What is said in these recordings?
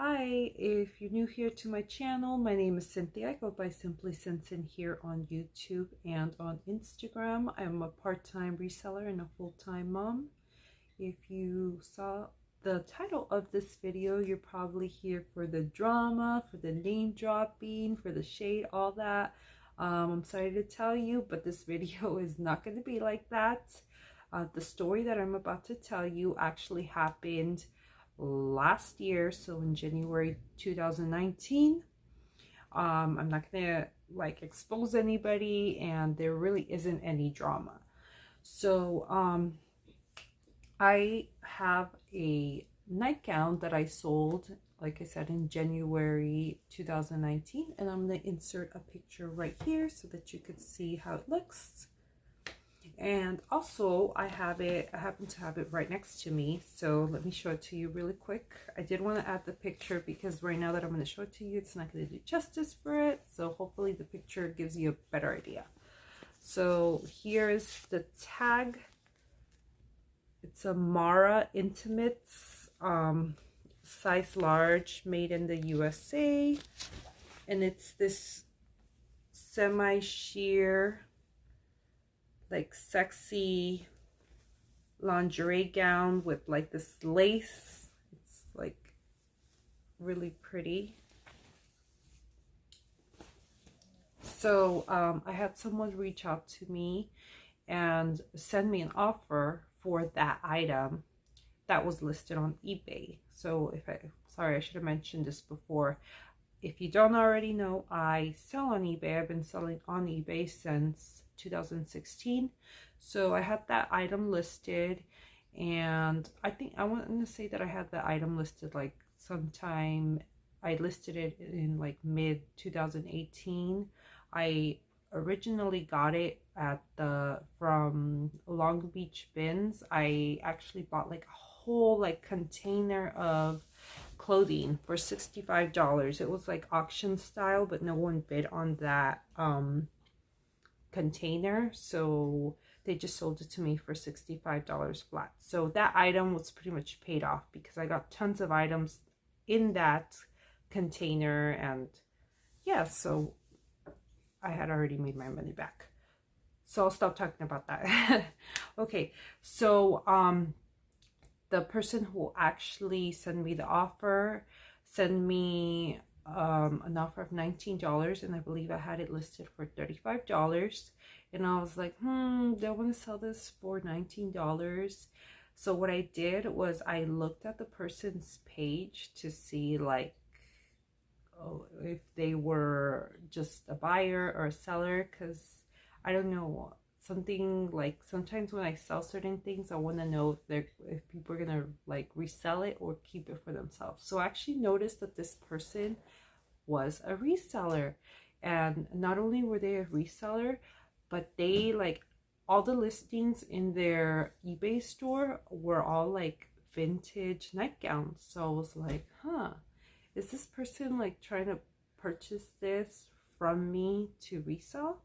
Hi, if you're new here to my channel, my name is Cynthia. I go by Simply Cynthia here on YouTube and on Instagram. I'm a part-time reseller and a full-time mom. If you saw the title of this video, you're probably here for the drama, for the name dropping, for the shade, all that. I'm sorry to tell you, but this video is not going to be like that. The story that I'm about to tell you actually happened last year, so in January 2019. I'm not gonna expose anybody, and there really isn't any drama. So I have a nightgown that I sold, like I said, in January 2019, and I'm gonna insert a picture right here so that you can see how it looks. And also I happen to have it right next to me, so let me show it to you really quick. I did want to add the picture because right now that I'm going to show it to you, it's not going to do justice for it, so hopefully the picture gives you a better idea. So here's the tag. It's a Mara Intimates, size large, made in the USA, and it's this semi-sheer, like sexy lingerie gown with like this lace. It's like really pretty. So I had someone reach out to me and send me an offer for that item that was listed on eBay. So sorry, I should have mentioned this before. If you don't already know, I sell on eBay. I've been selling on eBay since 2016. So I had that item listed, and I think I want to say that I had the item listed like sometime, I listed it in like mid 2018. I originally got it from Long Beach Bins. I actually bought like a whole like container of clothing for $65. It was like auction style, but no one bid on that container, so they just sold it to me for $65 flat. So that item was pretty much paid off because I got tons of items in that container, and yeah, so I had already made my money back. So I'll stop talking about that. Okay, so the person who actually sent me the offer sent me an offer of $19, and I believe I had it listed for $35. And I was like, do I want to sell this for $19? So what I did was I looked at the person's page to see like, if they were just a buyer or a seller, because I don't know, something like sometimes when I sell certain things, I want to know if people are gonna like resell it or keep it for themselves. So I actually noticed that this person was a reseller, and not only were they a reseller, but they like all the listings in their eBay store were all like vintage nightgowns. So I was like, is this person like trying to purchase this from me to resell?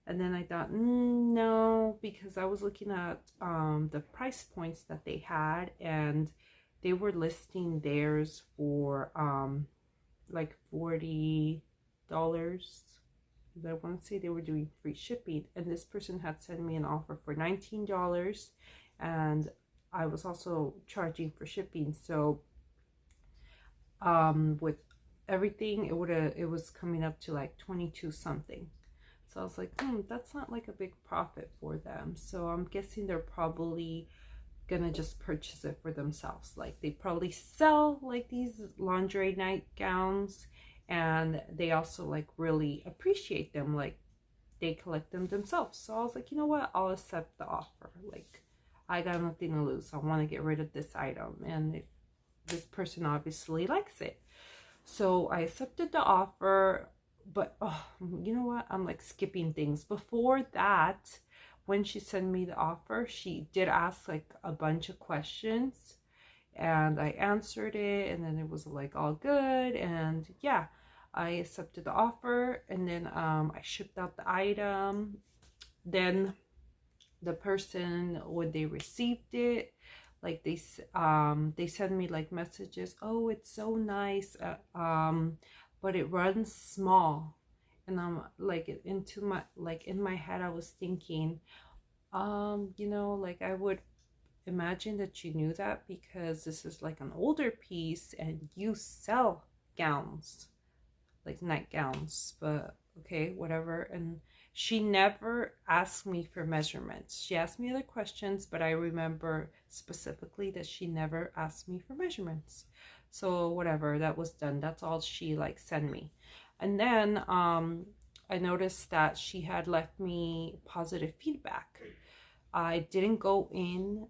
And then I thought, no, because I was looking at the price points that they had, and they were listing theirs for like $40. I want to say they were doing free shipping, and this person had sent me an offer for $19, and I was also charging for shipping. So with everything, it was coming up to like 22 something. So I was like, that's not like a big profit for them. So I'm guessing they're probably gonna just purchase it for themselves. Like they probably sell like these lingerie nightgowns, and they also like really appreciate them, like they collect them themselves. So I was like, you know what, I'll accept the offer. Like I got nothing to lose. I want to get rid of this item, and this person obviously likes it. So I accepted the offer. But you know what, I'm like skipping things. Before that, when she sent me the offer, she did ask like a bunch of questions, and I answered it, and then it was like all good, and yeah, I accepted the offer, and then I shipped out the item. Then the person, when they received it, Like they send me like messages, oh, it's so nice, but it runs small. And I'm like, in my head I was thinking, you know, like I would imagine that you knew that because this is like an older piece and you sell gowns, like nightgowns, but okay, whatever. And she never asked me for measurements. She asked me other questions, but I remember specifically that she never asked me for measurements. So whatever, that was done. That's all she like sent me. And then I noticed that she had left me positive feedback. I didn't go in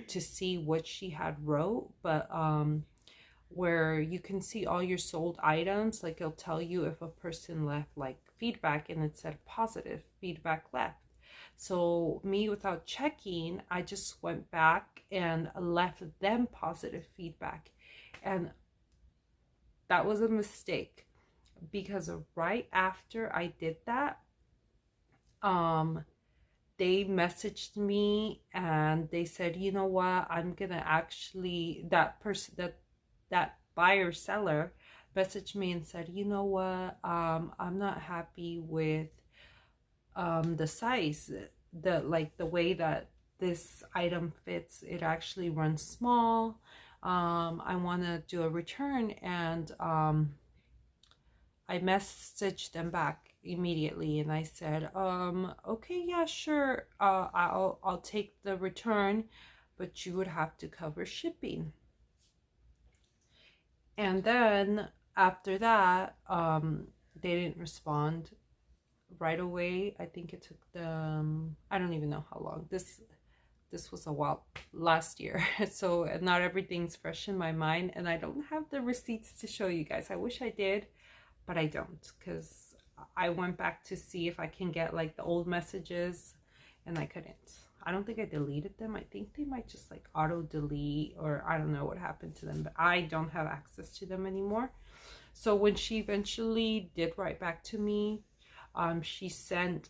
to see what she had wrote, but where you can see all your sold items, like it'll tell you if a person left like feedback, and it said positive feedback left. So me, without checking, I just went back and left them positive feedback, and that was a mistake because right after I did that, they messaged me and they said, you know what, I'm gonna actually, that person, that buyer seller messaged me and said, you know what, I'm not happy with the size, the way that this item fits. It actually runs small. I want to do a return. And I messaged them back immediately and I said, okay, yeah, sure, I'll take the return, but you would have to cover shipping. And then after that, they didn't respond right away. I think it took them, I don't even know how long. This was a while, last year. So not everything's fresh in my mind, and I don't have the receipts to show you guys. I wish I did, but I don't, because I went back to see if I can get like the old messages, and I couldn't. I don't think I deleted them. I think they might just like auto delete, or I don't know what happened to them, but I don't have access to them anymore. So when she eventually did write back to me, she sent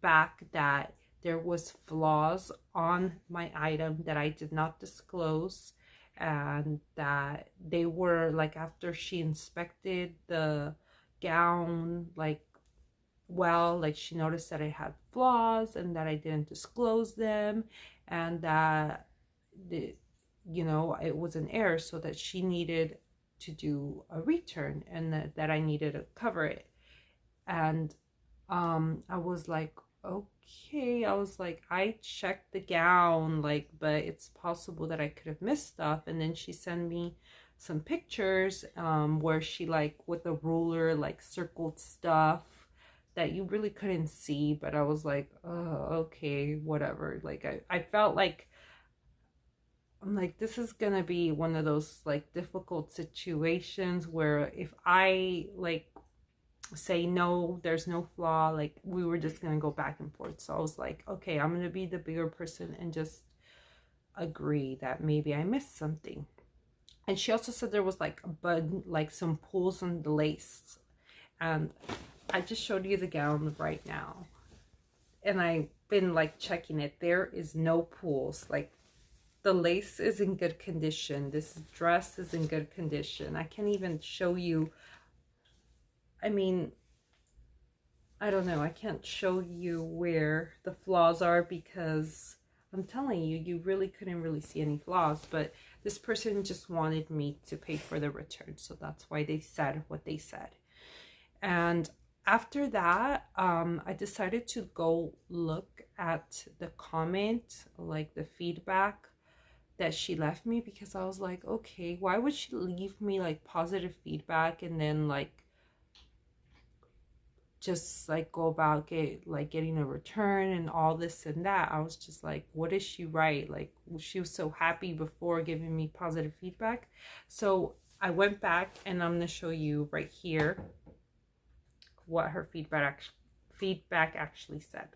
back that there was flaws on my item that I did not disclose, and that they were like, after she inspected the gown, like, well, like she noticed that it had flaws and that I didn't disclose them, and that you know, it was an error, so that she needed to do a return, and that I needed to cover it. And I was like, okay. I was like, I checked the gown, like, but it's possible that I could have missed stuff. And then she sent me some pictures where she, like, with a ruler, like, circled stuff that you really couldn't see. But I was like, oh, okay, whatever. Like, I felt like, I'm like, this is gonna be one of those like difficult situations where if I like say no, there's no flaw, like we were just gonna go back and forth. So I was like, okay, I'm gonna be the bigger person and just agree that maybe I missed something. And she also said there was like a bud, like some pulls on the lace, and I just showed you the gown right now, and I've been like checking it. There is no pulls. Like, the lace is in good condition. This dress is in good condition. I can't even show you. I mean, I don't know. I can't show you where the flaws are because I'm telling you, you really couldn't really see any flaws. But this person just wanted me to pay for the return. So that's why they said what they said. And after that, I decided to go look at the comment, like the feedback that she left me, because I was like, okay, why would she leave me like positive feedback and then like just like go about getting a return and all this and that. I was just like, what is she write? Like, she was so happy before giving me positive feedback. So I went back, and I'm going to show you right here what her feedback actually said.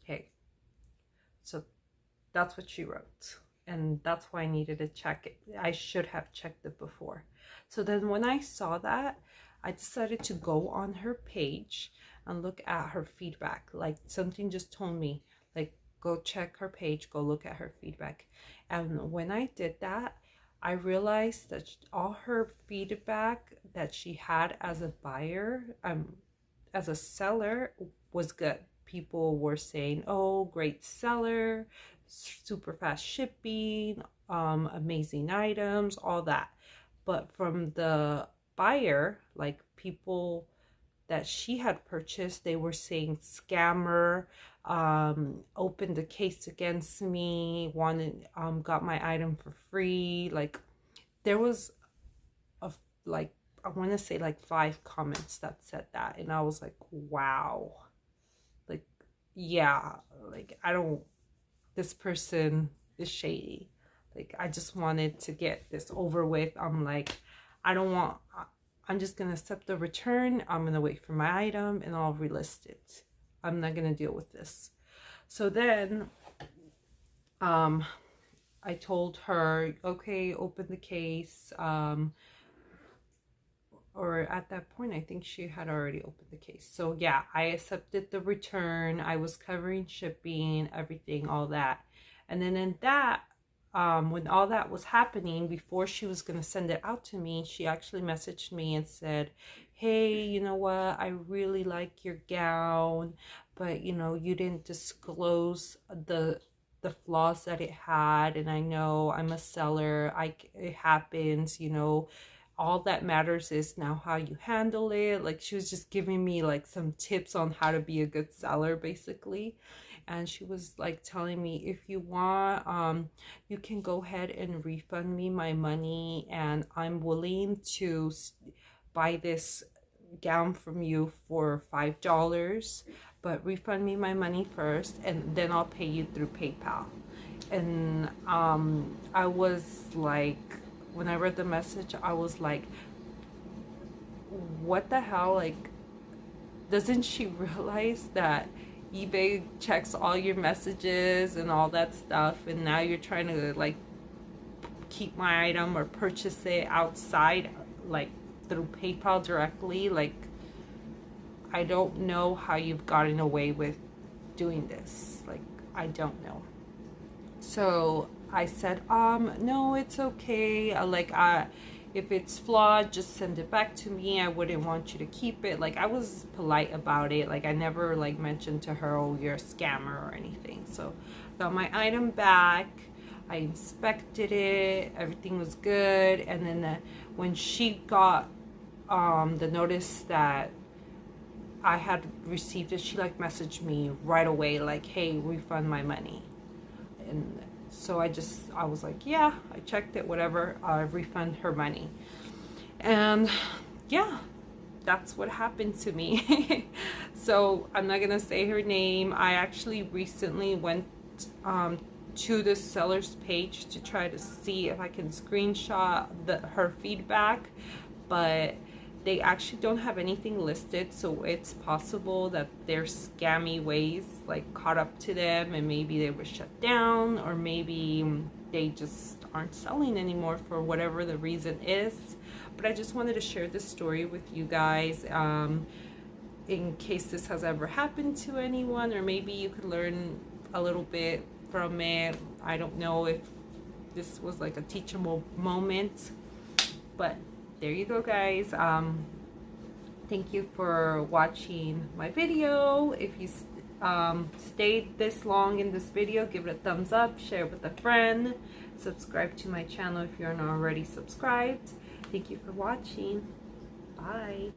Okay, so that's what she wrote, and that's why I needed to check it. I should have checked it before. So then when I saw that, I decided to go on her page and look at her feedback. Like, something just told me, like, go check her page, go look at her feedback. And when I did that, I realized that all her feedback that she had as a buyer, as a seller, was good. People were saying, oh, great seller, super fast shipping, amazing items, all that. But from the buyer, like people that she had purchased, they were saying scammer, opened a case against me, wanted, got my item for free. Like there was a, like, I want to say like 5 comments that said that. And I was like, wow, like, yeah, like I don't, this person is shady. Like I just wanted to get this over with. I'm like, I don't want, I'm just going to accept the return. I'm going to wait for my item and I'll relist it. I'm not going to deal with this. So then I told her, okay, open the case. Or at that point, I think she had already opened the case. So yeah, I accepted the return. I was covering shipping, everything, all that. And then in that, when all that was happening, before she was going to send it out to me, she actually messaged me and said, hey, you know what, I really like your gown, but you know, you didn't disclose the flaws that it had, and I know I'm a seller, it happens, you know, all that matters is now how you handle it. Like she was just giving me like some tips on how to be a good seller, basically. And she was like telling me, if you want, you can go ahead and refund me my money, and I'm willing to buy this gown from you for $5, but refund me my money first and then I'll pay you through PayPal. And I was like, when I read the message, I was like, what the hell? Like, doesn't she realize that eBay checks all your messages and all that stuff, and now you're trying to like keep my item or purchase it outside, like through PayPal directly? Like, I don't know how you've gotten away with doing this. Like, I don't know. So I said, no, it's okay. If it's flawed, just send it back to me. I wouldn't want you to keep it. Like, I was polite about it. Like, I never like mentioned to her, oh, you're a scammer or anything. So got my item back. I inspected it. Everything was good. And then when she got the notice that I had received it, she like messaged me right away, like, hey, refund my money. And so I was like, yeah, I checked it, whatever, refund her money. And yeah, that's what happened to me. So I'm not gonna say her name. I actually recently went to the seller's page to try to see if I can screenshot her feedback, but they actually don't have anything listed, so it's possible that their scammy ways like caught up to them, and maybe they were shut down, or maybe they just aren't selling anymore for whatever the reason is. But I just wanted to share this story with you guys, in case this has ever happened to anyone, or maybe you could learn a little bit from it. I don't know if this was like a teachable moment, but there you go, guys. Thank you for watching my video. If you stayed this long in this video, give it a thumbs up, share it with a friend, subscribe to my channel if you're not already subscribed. Thank you for watching. Bye.